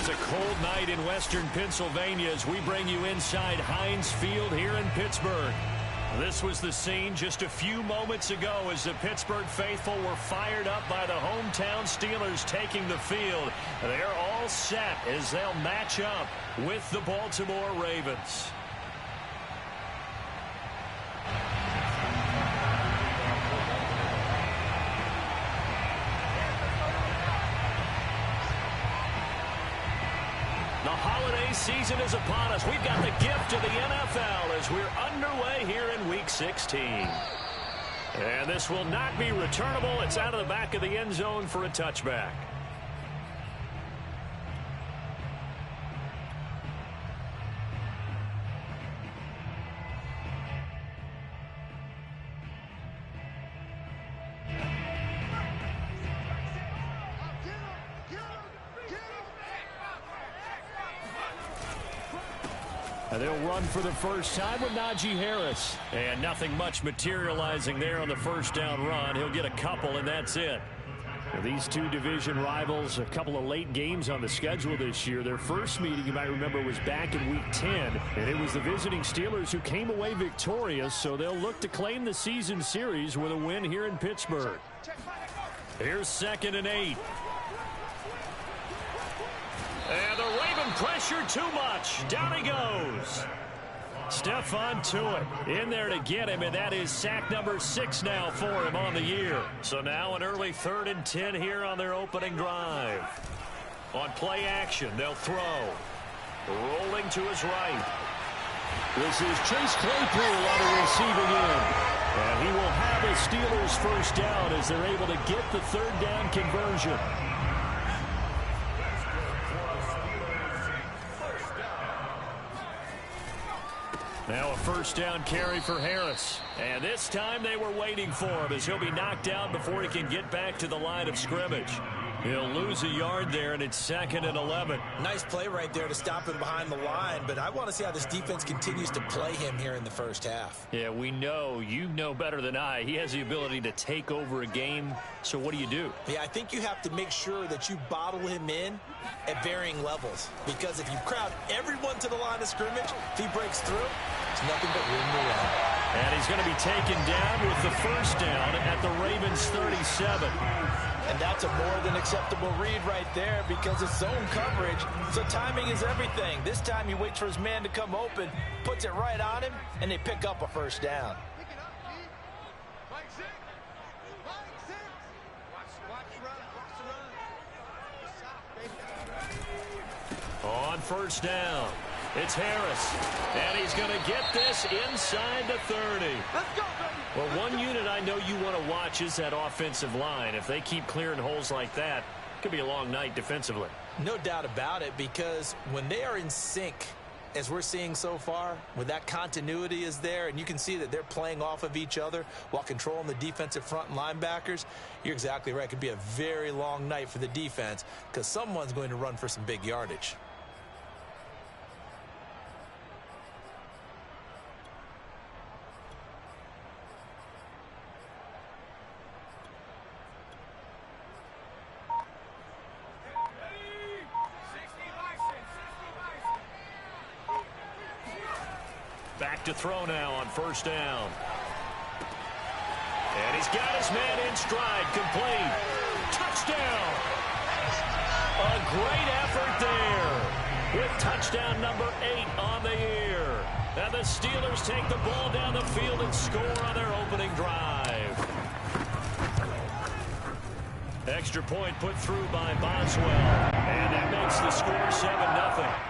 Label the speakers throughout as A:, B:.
A: It's a cold night in western Pennsylvania as we bring you inside Heinz Field here in Pittsburgh. This was the scene just a few moments ago as the Pittsburgh faithful were fired up by the hometown Steelers taking the field. They're all set as they'll match up with the Baltimore Ravens. The holiday season is upon us. We've got the gift of the NFL as we're underway here in Week 16. And this will not be returnable. It's out of the back of the end zone for a touchback. And they'll run for the first time with Najee Harris. And nothing much materializing there on the first down run. He'll get a couple, and that's it. These two division rivals, a couple of late games on the schedule this year. Their first meeting, you might remember, was back in Week 10. And it was the visiting Steelers who came away victorious. So they'll look to claim the season series with a win here in Pittsburgh. Here's 2nd and 8. And the Raven pressure too much. Down he goes. Stephon Tuitt in there to get him, and that is sack number 6 now for him on the year. So now an early 3rd and 10 here on their opening drive. On play action, they'll throw. Rolling to his right. This is Chase Claypool on the receiving end. And he will have a Steelers first down as they're able to get the 3rd down conversion. Now a first down carry for Harris. And this time they were waiting for him as he'll be knocked down before he can get back to the line of scrimmage. He'll lose a yard there, and it's 2nd and 11.
B: Nice play right there to stop him behind the line, but I want to see how this defense continues to play him here in the first half.
A: Yeah, we know. You know better than I. He has the ability to take over a game, so what do you do?
B: Yeah, I think you have to make sure that you bottle him in at varying levels, because if you crowd everyone to the line of scrimmage, if he breaks through, it's nothing but room to run.
A: And he's going to be taken down with the first down at the Ravens' 37.
B: And that's a more than acceptable read right there because it's zone coverage, so timing is everything. This time he waits for his man to come open, puts it right on him, and they pick up a first down.
A: On first down, it's Harris, and he's going to get this inside the 30. Let's go, baby. Well, one unit I know you want to watch is that offensive line. If they keep clearing holes like that, it could be a long night defensively.
B: No doubt about it, because when they are in sync, as we're seeing so far, when that continuity is there, and you can see that they're playing off of each other while controlling the defensive front and linebackers, you're exactly right. It could be a very long night for the defense because someone's going to run for some big yardage.
A: Back to throw now on first down. And he's got his man in stride, complete. Touchdown! A great effort there with touchdown number 8 on the year. And the Steelers take the ball down the field and score on their opening drive. Extra point put through by Boswell. And that makes the score 7-0.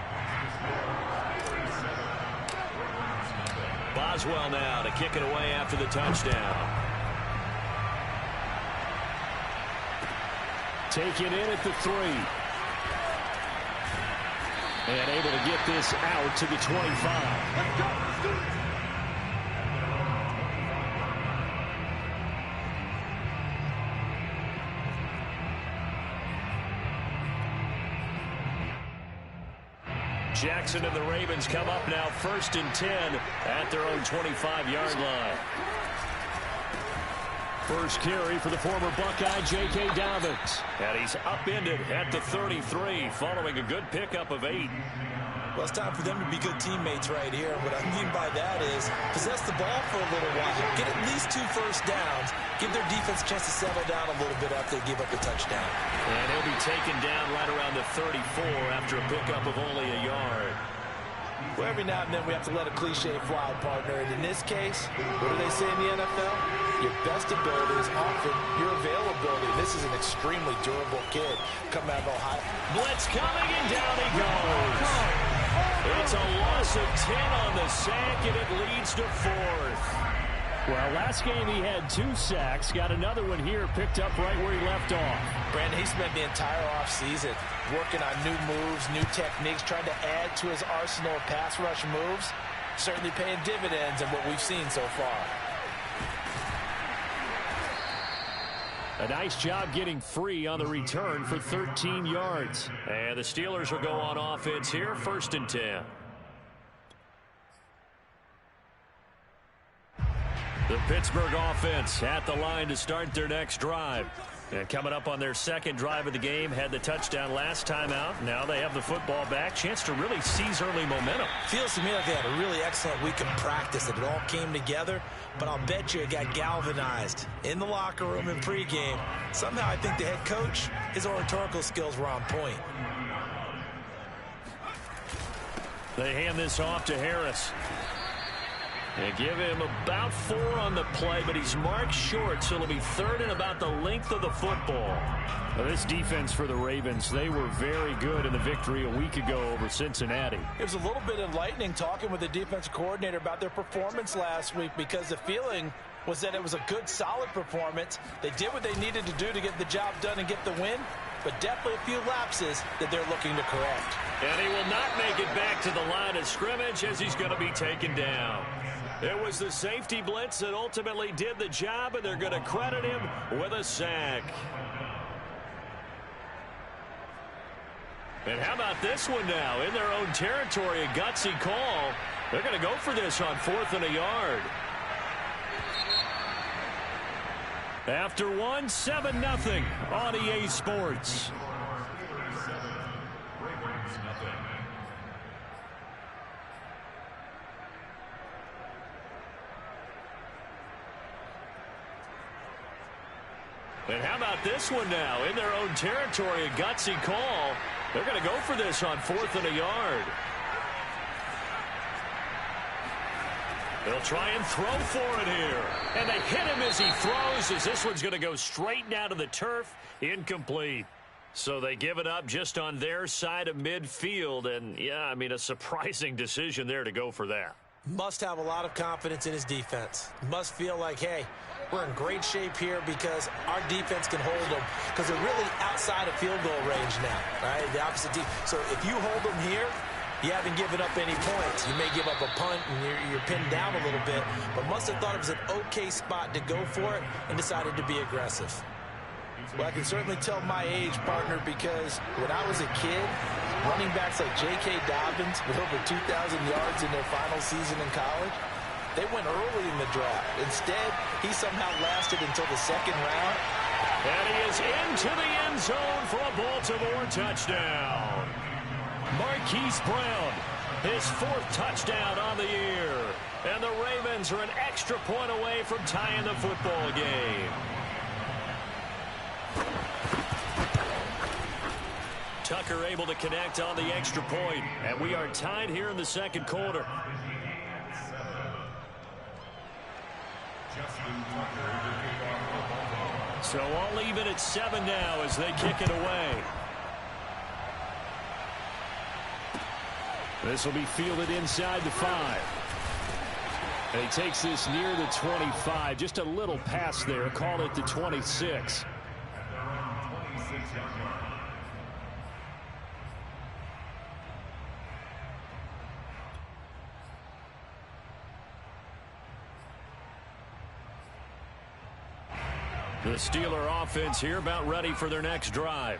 A: Boswell now to kick it away after the touchdown. Taken in at the 3. And able to get this out to the 25. Let's go. Jackson and the Ravens come up now 1st and 10 at their own 25-yard line. First carry for the former Buckeye, J.K. Dobbins. And he's upended at the 33 following a good pickup of 8.
B: Well, it's time for them to be good teammates right here. What I mean by that is possess the ball for a little while. Get at least 2 first downs. Give their defense a chance to settle down a little bit after they give up a touchdown.
A: And he'll be taken down right around the 34 after a pickup of only a yard.
B: Well, every now and then we have to let a cliche fly, partner. And in this case, what do they say in the NFL? Your best ability is often your availability. This is an extremely durable kid coming out of Ohio.
A: Blitz coming, and down he goes. It's a loss of 10 on the sack, and it leads to 4th. Well, last game he had 2 sacks. Got another one here, picked up right where he left off.
B: Brandon, he spent the entire offseason working on new moves, new techniques, trying to add to his arsenal of pass rush moves. Certainly paying dividends in what we've seen so far.
A: A nice job getting free on the return for 13 yards. And the Steelers will go on offense here, 1st and 10. The Pittsburgh offense at the line to start their next drive. And coming up on their 2nd drive of the game, had the touchdown last time out. Now they have the football back. Chance to really seize early momentum.
B: Feels to me like they had a really excellent week of practice. That it all came together. But I'll bet you it got galvanized in the locker room in pregame. Somehow I think the head coach, his oratorical skills were on point.
A: They hand this off to Harris. They give him about 4 on the play, but he's marked short, so it'll be 3rd and about the length of the football. Now, this defense for the Ravens, they were very good in the victory a week ago over Cincinnati.
B: It was a little bit enlightening talking with the defensive coordinator about their performance last week, because the feeling was that it was a good, solid performance. They did what they needed to do to get the job done and get the win, but definitely a few lapses that they're looking to correct.
A: And he will not make it back to the line of scrimmage as he's going to be taken down. It was the safety blitz that ultimately did the job, and they're going to credit him with a sack. And how about this one now? In their own territory, a gutsy call. They're going to go for this on 4th and a yard. After 1, 7-0 on EA Sports. And how about this one now? In their own territory, a gutsy call. They're going to go for this on 4th and a yard. They'll try and throw for it here. And they hit him as he throws, as this one's going to go straight down to the turf. Incomplete. So they give it up just on their side of midfield. And, yeah, I mean, a surprising decision there to go for that.
B: Must have a lot of confidence in his defense. Must feel like, hey, we're in great shape here because our defense can hold them, because they're really outside of field goal range now, right? The opposite team. So if you hold them here, you haven't given up any points. You may give up a punt and you're pinned down a little bit, but must have thought it was an okay spot to go for it and decided to be aggressive. Well, I can certainly tell my age, partner, because when I was a kid, running backs like J.K. Dobbins with over 2,000 yards in their final season in college, they went early in the draft. Instead, he somehow lasted until the 2nd round.
A: And he is into the end zone for a Baltimore touchdown. Marquise Brown, his 4th touchdown on the year. And the Ravens are an extra point away from tying the football game. Tucker able to connect on the extra point, and we are tied here in the 2nd quarter. So all even at 7 now as they kick it away. This will be fielded inside the 5. And he takes this near the 25. Just a little pass there. Call it the 26. The Steeler offense here about ready for their next drive.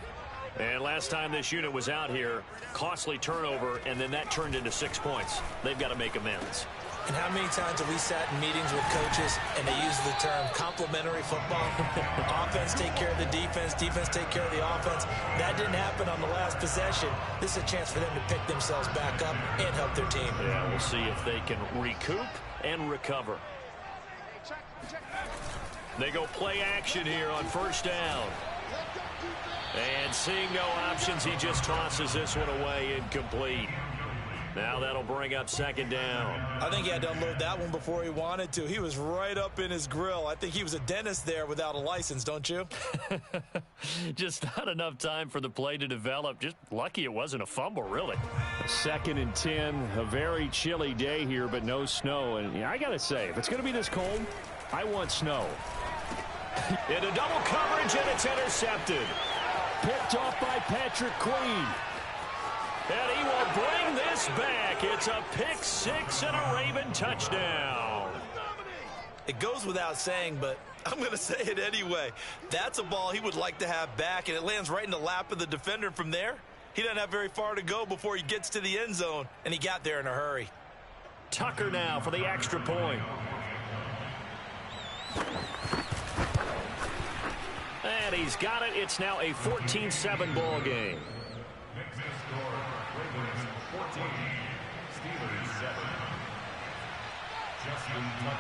A: And last time this unit was out here, costly turnover, and then that turned into 6 points. They've got to make amends.
B: And how many times have we sat in meetings with coaches and they use the term complementary football? Offense take care of the defense, defense take care of the offense. That didn't happen on the last possession. This is a chance for them to pick themselves back up and help their team.
A: Yeah, we'll see if they can recoup and recover. They go play action here on first down. And seeing no options, he just tosses this one away incomplete. Now that'll bring up second down.
B: I think he had to unload that one before he wanted to. He was right up in his grill. I think he was a dentist there without a license, don't you?
A: Just not enough time for the play to develop. Just lucky it wasn't a fumble, really. 2nd and 10, a very chilly day here, but no snow. And yeah, I got to say, if it's going to be this cold, I want snow. Into double coverage, and it's intercepted. Picked off by Patrick Queen. And he will bring this back. It's a pick 6 and a Raven touchdown.
B: It goes without saying, but I'm going to say it anyway. That's a ball he would like to have back, and it lands right in the lap of the defender. From there, he doesn't have very far to go before he gets to the end zone, and he got there in a hurry.
A: Tucker now for the extra point. And he's got it. It's now a 14-7 ball game.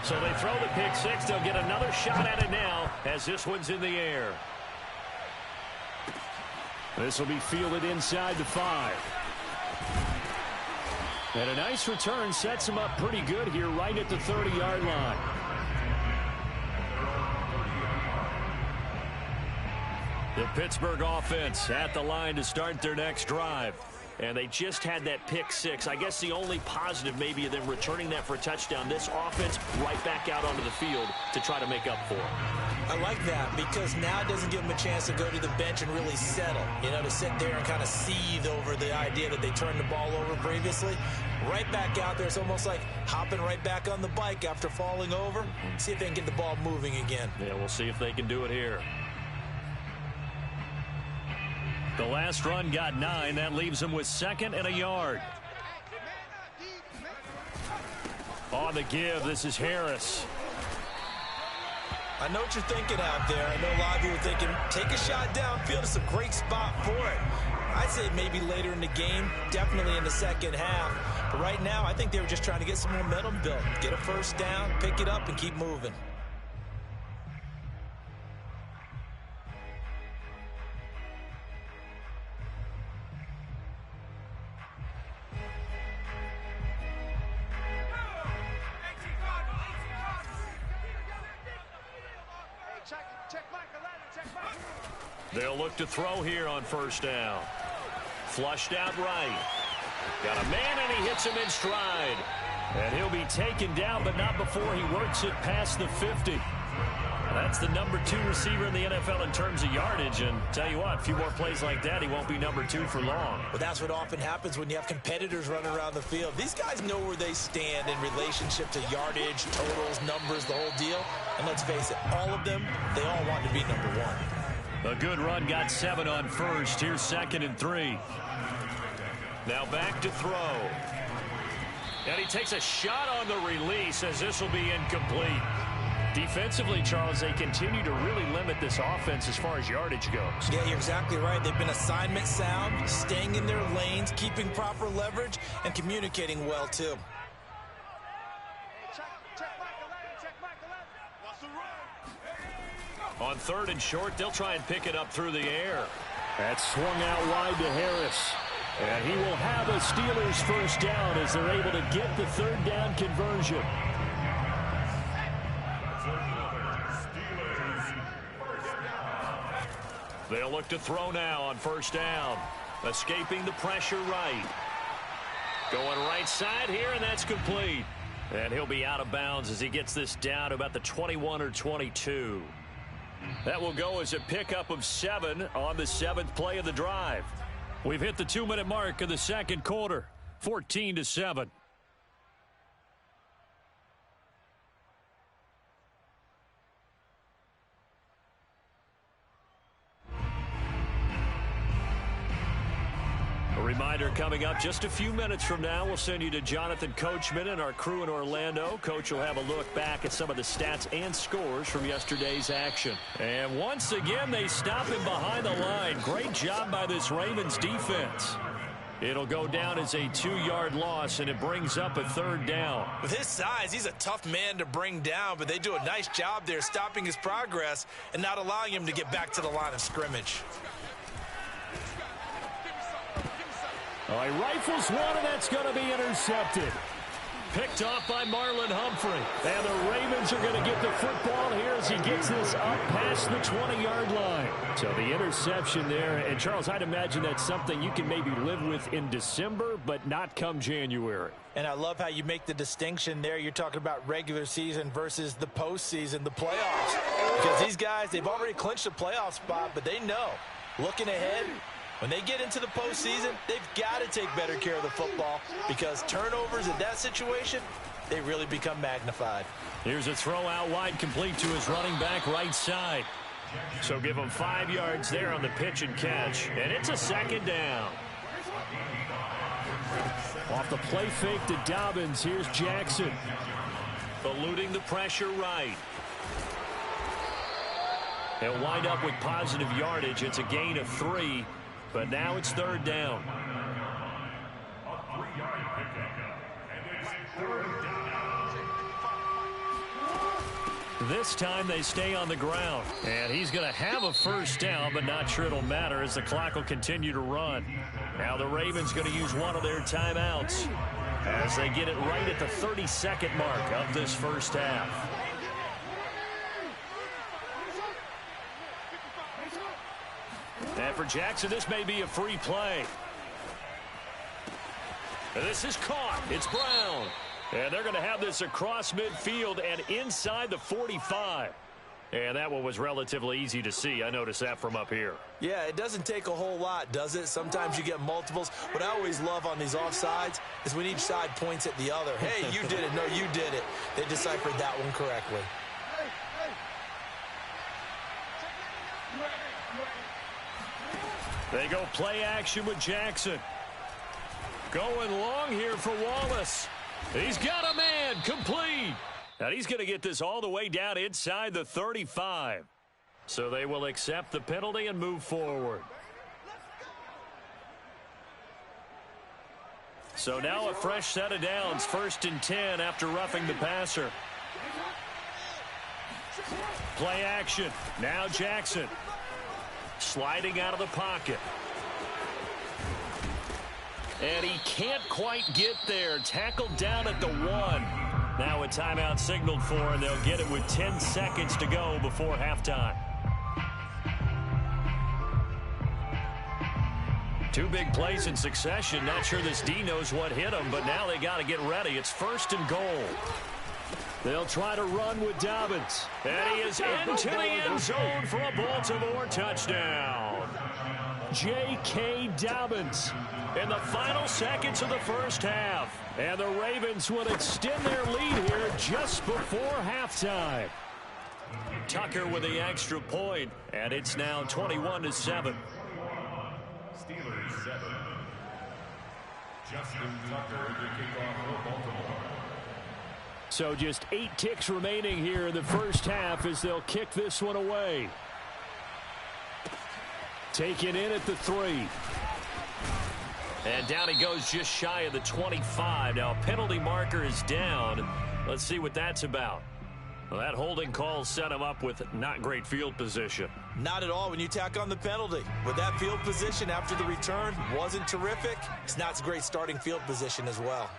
A: So they throw the pick 6. They'll get another shot at it now as this one's in the air. This will be fielded inside the 5. And a nice return sets him up pretty good here right at the 30-yard line. The Pittsburgh offense at the line to start their next drive. And they just had that pick 6. I guess the only positive maybe of them returning that for a touchdown. This offense right back out onto the field to try to make up for it.
B: I like that because now it doesn't give them a chance to go to the bench and really settle. You know, to sit there and kind of seethe over the idea that they turned the ball over previously. Right back out there. It's almost like hopping right back on the bike after falling over. See if they can get the ball moving again.
A: Yeah, we'll see if they can do it here. The last run got 9. That leaves him with 2nd and a yard. On the give, this is Harris.
B: I know what you're thinking out there. I know a lot of you are thinking, take a shot downfield. It's a great spot for it. I'd say maybe later in the game, definitely in the second half. But right now, I think they were just trying to get some momentum built. Get a first down, pick it up, and keep moving.
A: They'll look to throw here on first down. Flushed out right. Got a man, and he hits him in stride. And he'll be taken down, but not before he works it past the 50. That's the number 2 receiver in the NFL in terms of yardage. And tell you what, a few more plays like that, he won't be number 2 for long.
B: Well, that's what often happens when you have competitors running around the field. These guys know where they stand in relationship to yardage, totals, numbers, the whole deal. And let's face it, all of them, they all want to be number 1.
A: A good run, got 7 on first. Here's 2nd and 3. Now back to throw. And he takes a shot on the release as this will be incomplete. Defensively, Charles, they continue to really limit this offense as far as yardage goes.
B: Yeah, you're exactly right. They've been assignment sound, staying in their lanes, keeping proper leverage, and communicating well, too.
A: On 3rd and short, they'll try and pick it up through the air. That's swung out wide to Harris. And he will have a Steelers first down as they're able to get the 3rd down conversion. They'll look to throw now on first down. Escaping the pressure right. Going right side here, and that's complete. And he'll be out of bounds as he gets this down to about the 21 or 22. That will go as a pickup of 7 on the 7th play of the drive. We've hit the 2-minute mark of the second quarter, 14-7. Reminder coming up just a few minutes from now, we'll send you to Jonathan Coachman and our crew in Orlando. Coach will have a look back at some of the stats and scores from yesterday's action. And once again, they stop him behind the line. Great job by this Ravens defense. It'll go down as a 2-yard loss, and it brings up a 3rd down.
B: With his size, he's a tough man to bring down, but they do a nice job there stopping his progress and not allowing him to get back to the line of scrimmage.
A: All right, rifles one, and that's going to be intercepted. Picked off by Marlon Humphrey. And the Ravens are going to get the football here as he gets this up past the 20-yard line. So the interception there. And, Charles, I'd imagine that's something you can maybe live with in December, but not come January.
B: And I love how you make the distinction there. You're talking about regular season versus the postseason, the playoffs. Because these guys, they've already clinched a playoff spot, but they know, looking ahead, when they get into the postseason, they've got to take better care of the football because turnovers in that situation, they really become magnified.
A: Here's a throw out wide, complete to his running back right side. So give him 5 yards there on the pitch and catch. And it's a 2nd down. Off the play fake to Dobbins, here's Jackson. Eluding the pressure right. They'll wind up with positive yardage. It's a gain of 3. But now it's 3rd down. This time they stay on the ground. And he's going to have a 1st down, but not sure it'll matter as the clock will continue to run. Now the Ravens going to use one of their timeouts as they get it right at the 32nd mark of this first half. And for Jackson, this may be a free play. This is caught. It's Brown. And they're going to have this across midfield and inside the 45. And that one was relatively easy to see. I noticed that from up here.
B: Yeah, it doesn't take a whole lot, does it? Sometimes you get multiples. What I always love on these offsides is when each side points at the other. Hey, you did it. No, you did it. They deciphered that one correctly.
A: They go play action with Jackson. Going long here for Wallace. He's got a man, complete. And he's going to get this all the way down inside the 35. So they will accept the penalty and move forward. So now a fresh set of downs, 1st and 10 after roughing the passer. Play action. Now Jackson. Sliding out of the pocket. And he can't quite get there. Tackled down at the 1. Now a timeout signaled for, and they'll get it with 10 seconds to go before halftime. 2 big plays in succession. Not sure this D knows what hit him, but now they got to get ready. It's 1st and goal. They'll try to run with Dobbins. And he is into the end zone for a Baltimore touchdown. J.K. Dobbins in the final seconds of the first half. And the Ravens will extend their lead here just before halftime. Tucker with the extra point, and it's now 21-7.
C: Steelers 7. Justin Tucker to kick off for Baltimore.
A: So just 8 ticks remaining here in the first half as they'll kick this one away. Taken in at the 3. And down he goes just shy of the 25. Now a penalty marker is down. Let's see what that's about. Well, that holding call set him up with not great field position.
B: Not at all when you tack on the penalty. With that field position after the return wasn't terrific. It's not a great starting field position as well.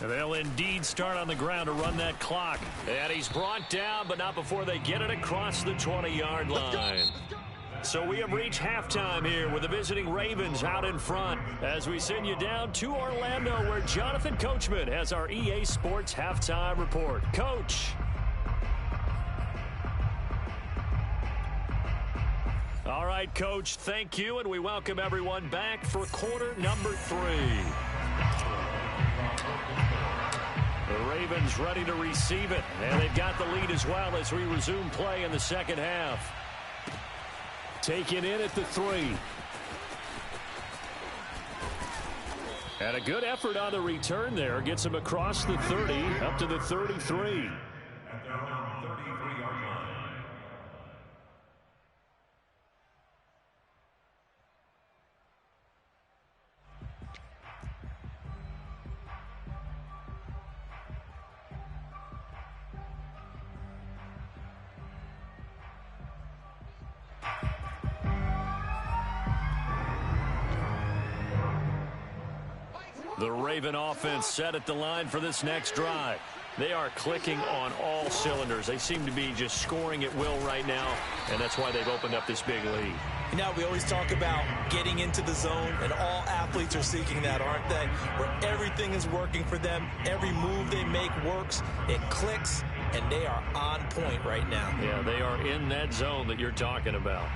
A: And they'll indeed start on the ground to run that clock. And he's brought down, but not before they get it across the 20-yard line. So we have reached halftime here with the visiting Ravens out in front as we send you down to Orlando where Jonathan Coachman has our EA Sports halftime report. Coach. All right, Coach, thank you, and we welcome everyone back for quarter number 3. The Ravens ready to receive it, and they've got the lead as well as we resume play in the second half. Taken in at the 3. And a good effort on the return there. Gets him across the 30, up to the 33.
C: At their own 33-yard line.
A: The Raven offense set at the line for this next drive. They are clicking on all cylinders. They seem to be just scoring at will right now, and that's why they've opened up this big lead.
B: You know, we always talk about getting into the zone, and all athletes are seeking that, aren't they? Where everything is working for them. Every move they make works. It clicks, and they are on point right now.
A: Yeah, they are in that zone that you're talking about.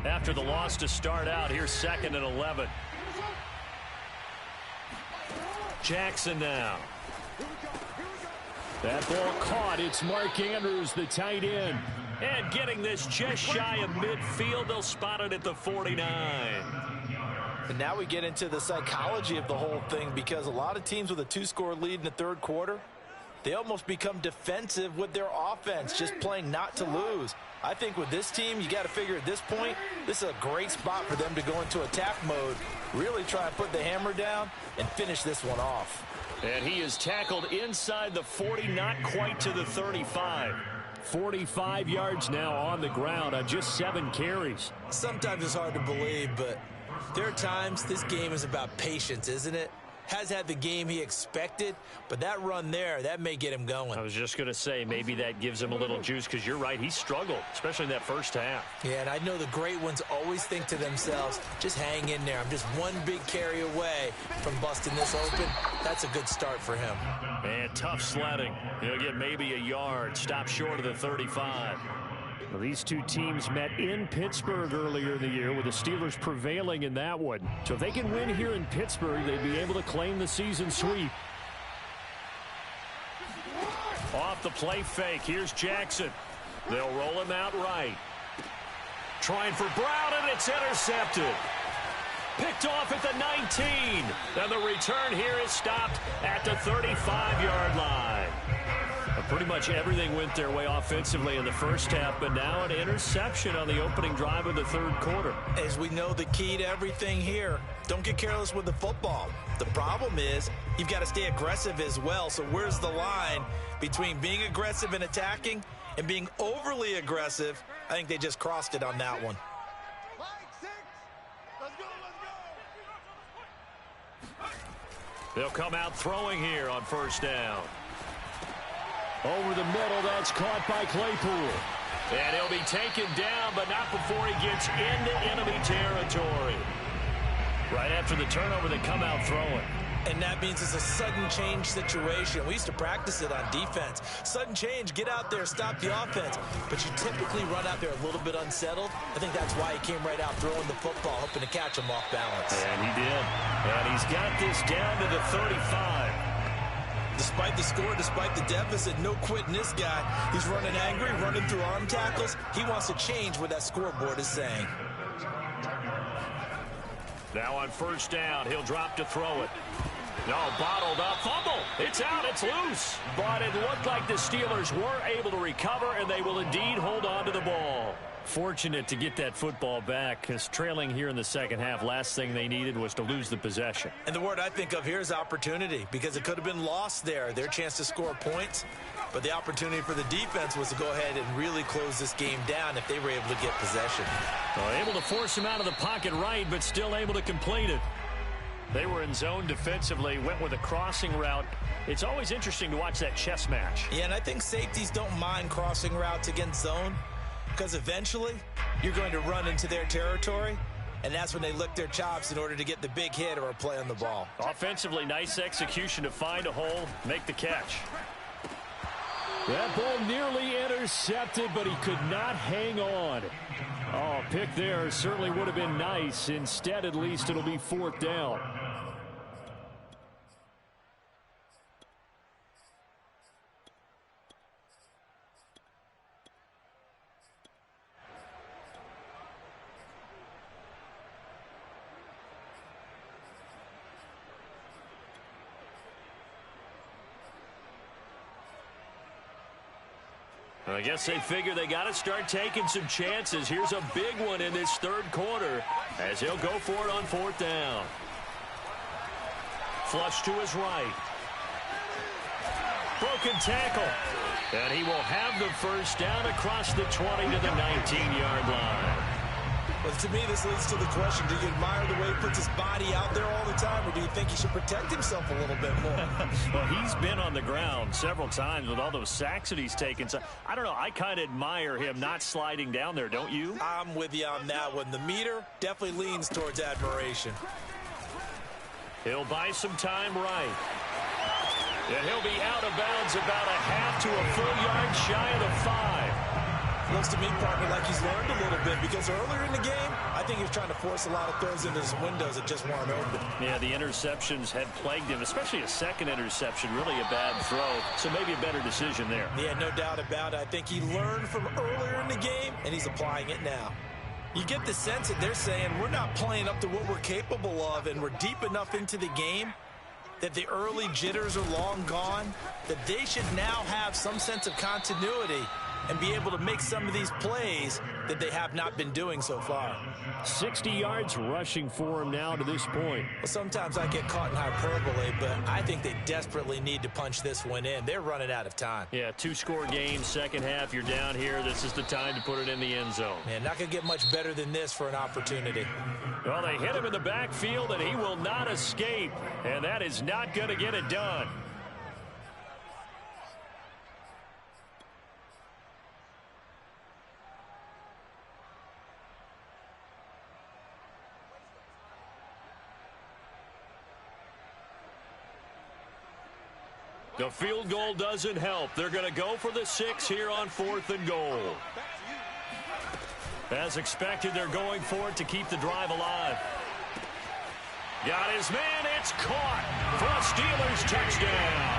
A: After the loss to start out, here's 2nd and 11. Jackson now. That ball caught. It's Mark Andrews, the tight end. And getting this just shy of midfield. They'll spot it at the 49.
B: And now we get into the psychology of the whole thing, because a lot of teams with a 2-score lead in the third quarter, they almost become defensive with their offense, just playing not to lose. I think with this team, you got to figure at this point, this is a great spot for them to go into attack mode, really try and put the hammer down and finish this one off.
A: And he is tackled inside the 40, not quite to the 35. 45 yards now on the ground on just 7 carries.
B: Sometimes it's hard to believe, but there are times this game is about patience, isn't it? Has had the game he expected, but that run there, that may get him going.
A: I was just going to say, maybe that gives him a little juice, because you're right, he struggled, especially in that first half.
B: Yeah, and I know the great ones always think to themselves, just hang in there. I'm just one big carry away from busting this open. That's a good start for him.
A: And tough sledding. He'll get maybe a yard, stop short of the 35. Well, these two teams met in Pittsburgh earlier in the year, with the Steelers prevailing in that one. So if they can win here in Pittsburgh, they'd be able to claim the season sweep. Off the play fake, here's Jackson. They'll roll him out right. Trying for Brown, and it's intercepted. Picked off at the 19. And the return here is stopped at the 35-yard line. Pretty much everything went their way offensively in the first half, but now an interception on the opening drive of the third quarter.
B: As we know, the key to everything here, don't get careless with the football. The problem is you've got to stay aggressive as well. So where's the line between being aggressive and attacking and being overly aggressive? I think they just crossed it on that one.
A: They'll come out throwing here on first down. Over the middle, that's caught by Claypool. And he'll be taken down, but not before he gets into enemy territory. Right after the turnover, they come out throwing.
B: And that means it's a sudden change situation. We used to practice it on defense. Sudden change, get out there, stop the offense. But you typically run out there a little bit unsettled. I think that's why he came right out throwing the football, hoping to catch him off balance.
A: And he did. And he's got this down to the 35.
B: Despite the score, despite the deficit, no quitting this guy. He's running angry, running through arm tackles. He wants to change what that scoreboard is saying.
A: Now on first down, he'll drop to throw it. No, bottled up, fumble. It's out, it's loose. But it looked like the Steelers were able to recover, and they will indeed hold on to the ball. Fortunate to get that football back, because trailing here in the second half, last thing they needed was to lose the possession.
B: And the word I think of here is opportunity, because it could have been lost there, their chance to score points. But the opportunity for the defense was to go ahead and really close this game down if they were able to get possession.
A: Well, able to force him out of the pocket right, but still able to complete it. They were in zone defensively, went with a crossing route. It's always interesting to watch that chess match.
B: Yeah, and I think safeties don't mind crossing routes against zone, because eventually you're going to run into their territory, and that's when they lick their chops in order to get the big hit or a play on the ball.
A: Offensively, nice execution to find a hole, make the catch. That ball nearly intercepted, but he could not hang on. Oh, pick there certainly would have been nice. Instead, at least, it'll be fourth down. I guess they figure they got to start taking some chances. Here's a big one in this third quarter as he'll go for it on fourth down. Flush to his right. Broken tackle. And he will have the first down across the 20 to the 19-yard line.
B: Well, to me, this leads to the question, do you admire the way he puts his body out there all the time, or do you think he should protect himself a little bit more?
A: Well, he's been on the ground several times with all those sacks that he's taken. So, I don't know. I kind of admire him not sliding down there, don't you?
B: I'm with you on that one. The meter definitely leans towards admiration.
A: He'll buy some time right. And he'll be out of bounds about a half to a full yard shy of the 5.
B: Looks to me, partner, like he's learned a little bit, because earlier in the game, I think he was trying to force a lot of throws into some windows that just weren't open.
A: Yeah, the interceptions had plagued him, especially a second interception, really a bad throw. So maybe a better decision there.
B: Yeah, no doubt about it. I think he learned from earlier in the game, and he's applying it now. You get the sense that they're saying we're not playing up to what we're capable of, and we're deep enough into the game that the early jitters are long gone, that they should now have some sense of continuity and be able to make some of these plays that they have not been doing so far.
A: 60 yards rushing for him now to this point.
B: Well, sometimes I get caught in hyperbole, but I think they desperately need to punch this one in. They're running out of time.
A: Yeah, 2-score game, second half, you're down here. This is the time to put it in the end zone.
B: Man, not going to get much better than this for an opportunity.
A: Well, they hit him in the backfield, and he will not escape. And that is not going to get it done. The field goal doesn't help. They're going to go for the 6 here on 4th and goal. As expected, they're going for it to keep the drive alive. Got his man. It's caught for a Steelers touchdown.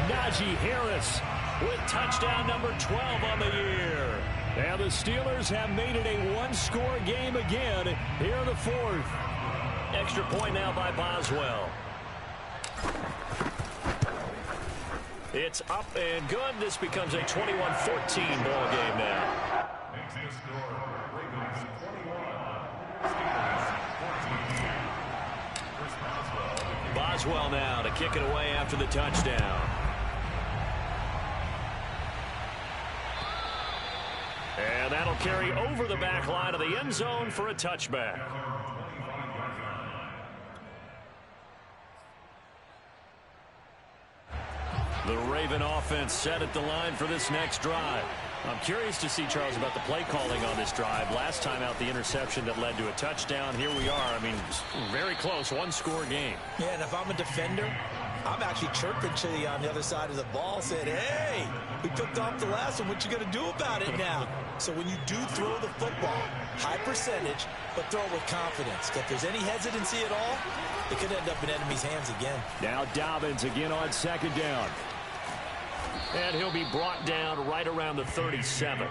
A: Najee Harris with touchdown number 12 on the year. And the Steelers have made it a one-score game again here in the 4th. Extra point now by Boswell. It's up and good. This becomes a 21-14 ball game now.
C: Makes the score Ravens 21, Steelers 14. Chris
A: Boswell now to kick it away after the touchdown. And that'll carry over the back line of the end zone for a touchback. The Raven offense set at the line for this next drive. I'm curious to see, Charles, about the play calling on this drive. Last time out, the interception that led to a touchdown. Here we are. I mean, very close, one-score game.
B: Yeah, and if I'm a defender, I'm actually chirping to you on the other side of the ball, saying, hey, we picked off the last one. What you going to do about it now? So when you do throw the football, high percentage, but throw it with confidence. If there's any hesitancy at all, it could end up in enemy's hands again.
A: Now Dobbins again on second down. And he'll be brought down right around the 37.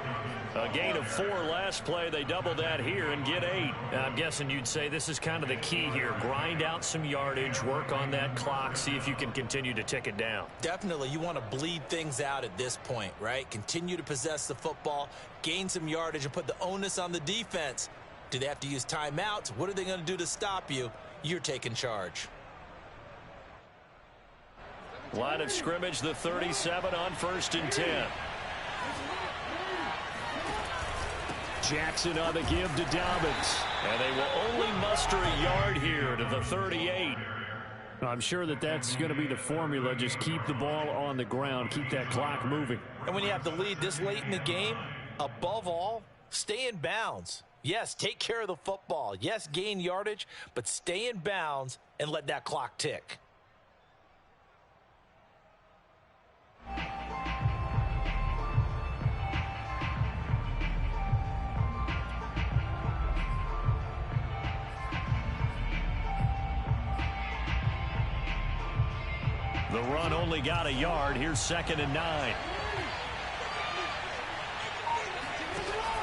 A: A gain of 4 last play. They double that here and get 8. I'm guessing you'd say this is kind of the key here. Grind out some yardage, work on that clock, see if you can continue to tick it down.
B: Definitely. You want to bleed things out at this point, right? Continue to possess the football, gain some yardage, and put the onus on the defense. Do they have to use timeouts? What are they going to do to stop you? You're taking charge.
A: Line of scrimmage, the 37 on 1st and 10. Jackson on the give to Dobbins. And they will only muster a yard here to the 38. I'm sure that that's going to be the formula. Just keep the ball on the ground. Keep that clock moving.
B: And when you have the lead this late in the game, above all, stay in bounds. Yes, take care of the football. Yes, gain yardage, but stay in bounds and let that clock tick.
A: The run only got a yard. Here's 2nd and 9.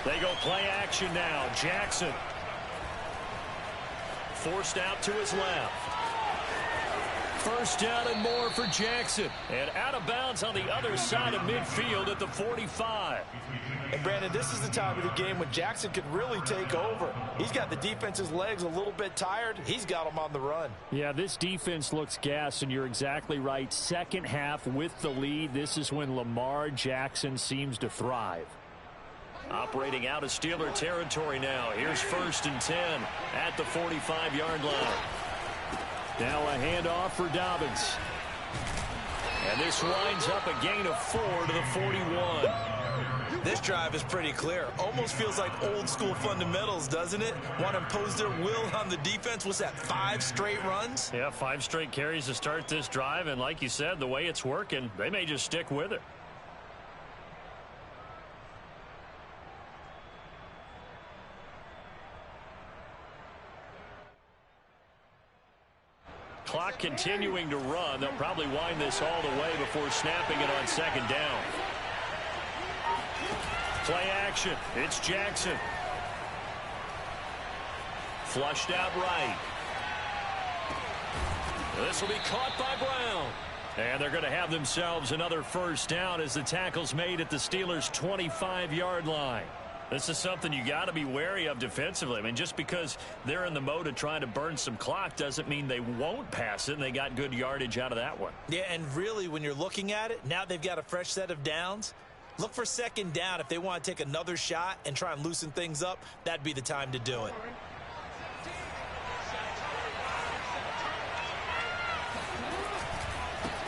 A: They go play action now. Jackson forced out to his left. First down and more for Jackson. And out of bounds on the other side of midfield at the 45.
B: And, Brandon, this is the time of the game when Jackson could really take over. He's got the defense's legs a little bit tired. He's got them on the run.
A: Yeah, this defense looks gassed, and you're exactly right. Second half with the lead, this is when Lamar Jackson seems to thrive. Operating out of Steeler territory now. Here's 1st and 10 at the 45-yard line. Now a handoff for Dobbins. And this winds up a gain of 4 to the 41.
B: This drive is pretty clear. Almost feels like old school fundamentals, doesn't it? Want to impose their will on the defense. What's that, 5 straight runs?
A: Yeah, 5 straight carries to start this drive. And like you said, the way it's working, they may just stick with it. Clock continuing to run. They'll probably wind this all the way before snapping it on 2nd down. Play action. It's Jackson. Flushed out right. This will be caught by Brown. And they're going to have themselves another first down as the tackle's made at the Steelers' 25-yard line. This is something you got to be wary of defensively. I mean, just because they're in the mode of trying to burn some clock doesn't mean they won't pass it, and they got good yardage out of that one.
B: Yeah, and really, when you're looking at it, now they've got a fresh set of downs. Look for 2nd down. If they want to take another shot and try and loosen things up, that'd be the time to do it.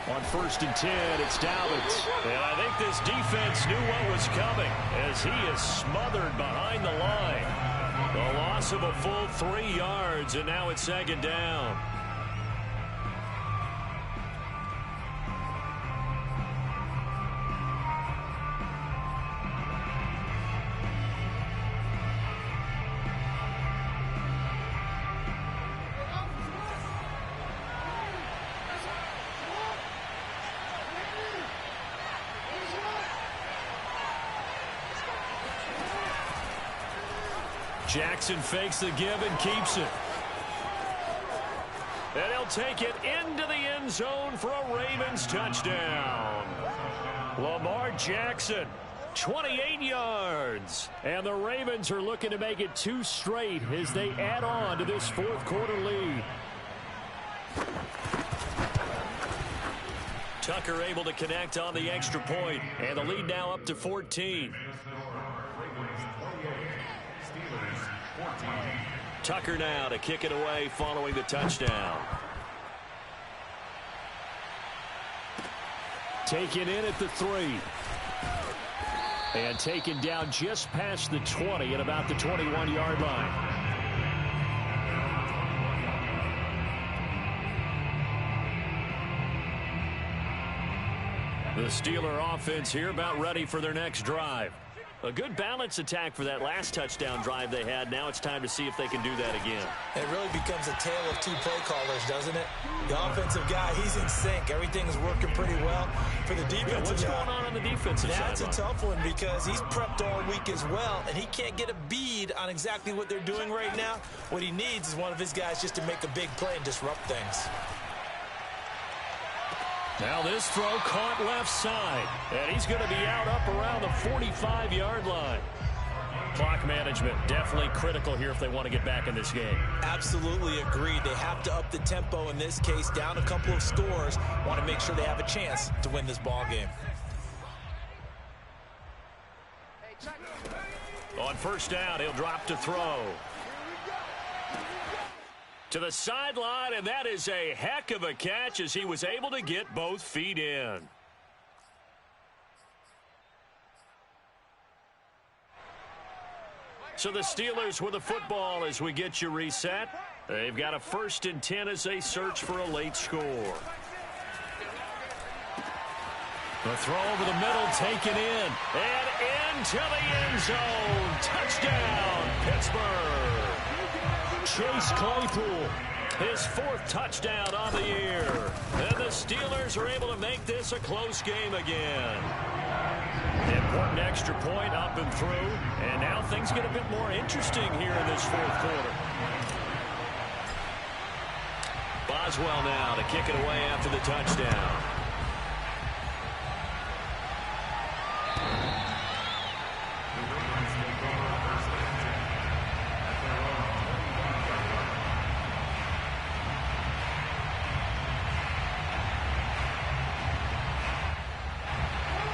A: On 1st and 10, it's Dobbins. And I think this defense knew what was coming as he is smothered behind the line. The loss of a full 3 yards, and now it's 2nd down. Jackson fakes the give and keeps it. And he'll take it into the end zone for a Ravens touchdown. Lamar Jackson, 28 yards. And the Ravens are looking to make it 2 straight as they add on to this 4th quarter lead. Tucker able to connect on the extra point, and the lead now up to 14. Tucker now to kick it away following the touchdown. Taken in at the 3. And taken down just past the 20 at about the 21-yard line. The Steeler offense here about ready for their next drive. A good balance attack for that last touchdown drive they had. Now it's time to see if they can do that again.
B: It really becomes a tale of 2 play callers, doesn't it? The offensive guy, he's in sync. Everything is working pretty well. For the defensive guy,
A: what's going on the defensive side?
B: That's a tough one because he's prepped all week as well, and he can't get a bead on exactly what they're doing right now. What he needs is one of his guys just to make a big play and disrupt things.
A: Now this throw caught left side, and he's going to be out up around the 45-yard line. Clock management definitely critical here if they want to get back in this game.
B: Absolutely agreed. They have to up the tempo in this case, down a couple of scores. Want to make sure they have a chance to win this ball game.
A: On 1st down, he'll drop to throw. To the sideline, and that is a heck of a catch as he was able to get both feet in. So the Steelers with the football as we get you reset. They've got a 1st and 10 as they search for a late score. The throw over the middle taken in, and into the end zone. Touchdown, Pittsburgh. Chase Claypool, his 4th touchdown on the year. And the Steelers are able to make this a close game again. Important extra point up and through. And now things get a bit more interesting here in this 4th quarter. Boswell now to kick it away after the touchdown.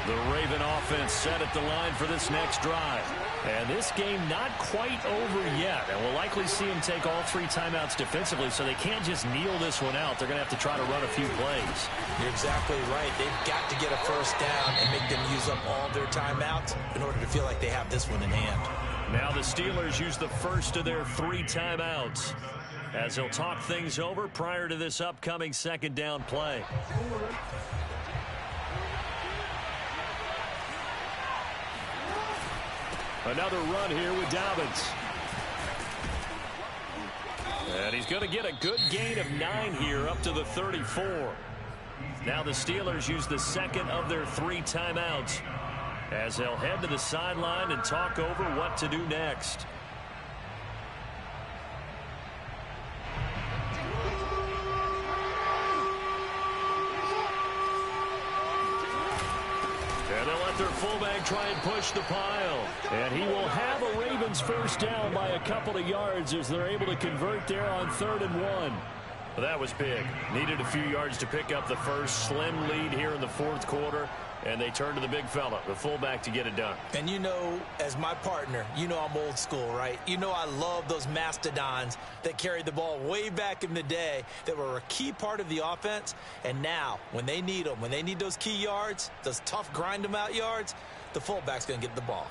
A: The Raven offense set at the line for this next drive. And this game not quite over yet. And we'll likely see them take all 3 timeouts defensively, so they can't just kneel this one out. They're going to have to try to run a few plays.
B: You're exactly right. They've got to get a first down and make them use up all their timeouts in order to feel like they have this one in hand.
A: Now the Steelers use the first of their 3 timeouts as they'll talk things over prior to this upcoming second down play. Another run here with Dobbins. And he's going to get a good gain of 9 here up to the 34. Now the Steelers use the second of their 3 timeouts as they'll head to the sideline and talk over what to do next. And they'll let their fullback try and push the pile. And he will have a Ravens first down by a couple of yards as they're able to convert there on 3rd and 1. Well, that was big. Needed a few yards to pick up the first. Slim lead here in the 4th quarter. And they turn to the big fella, the fullback, to get it done.
B: And you know, as my partner, you know I'm old school, right? You know I love those mastodons that carried the ball way back in the day that were a key part of the offense. And now, when they need them, when they need those key yards, those tough grind-them-out yards, the fullback's going to get the ball.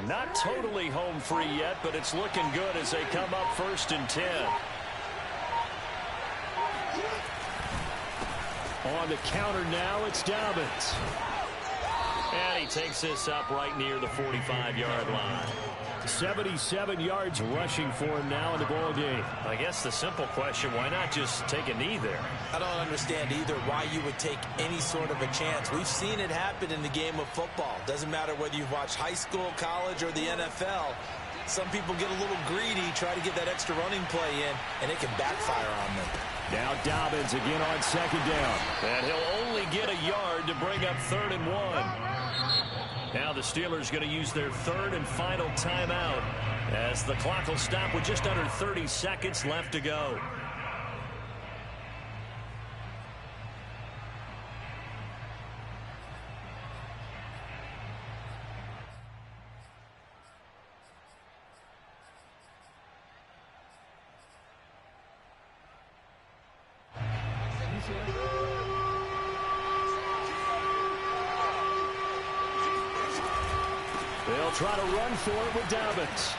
A: Not totally home free yet, but it's looking good as they come up 1st and 10. On the counter now, it's Dobbins. And he takes this up right near the 45-yard line. 77 yards rushing for him now in the ball game. I guess the simple question, why not just take a knee there?
B: I don't understand either why you would take any sort of a chance. We've seen it happen in the game of football. Doesn't matter whether you've watched high school, college, or the NFL. Some people get a little greedy, try to get that extra running play in, and it can backfire on them.
A: Now Dobbins again on 2nd down. And he'll only get a yard to bring up 3rd and 1. Now the Steelers going to use their 3rd and final timeout as the clock will stop with just under 30 seconds left to go. They'll try to run for it with Dobbins.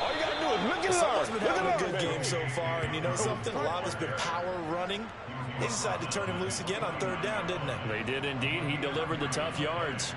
C: All you got to do is look at
B: Someone's been having a good game so far, and you know something? A lot of it's been power running. They decided to turn him loose again on 3rd down, didn't they?
A: They did indeed. He delivered the tough yards.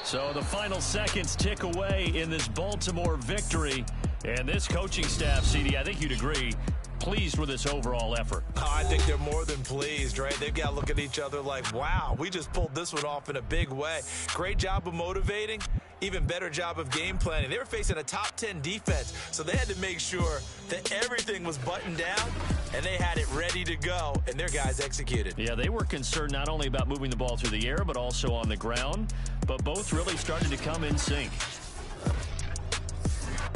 A: So the final seconds tick away in this Baltimore victory. And this coaching staff, CD, I think you'd agree, pleased with this overall effort.
B: Oh, I think they're more than pleased, right? They've got to look at each other like, wow, we just pulled this one off in a big way. Great job of motivating. Even better job of game planning. They were facing a top 10 defense, so they had to make sure that everything was buttoned down, and they had it ready to go, and their guys executed.
A: Yeah, they were concerned not only about moving the ball through the air, but also on the ground, but both really started to come in sync.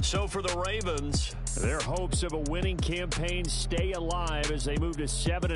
A: So for the Ravens, their hopes of a winning campaign stay alive as they move to 7-0.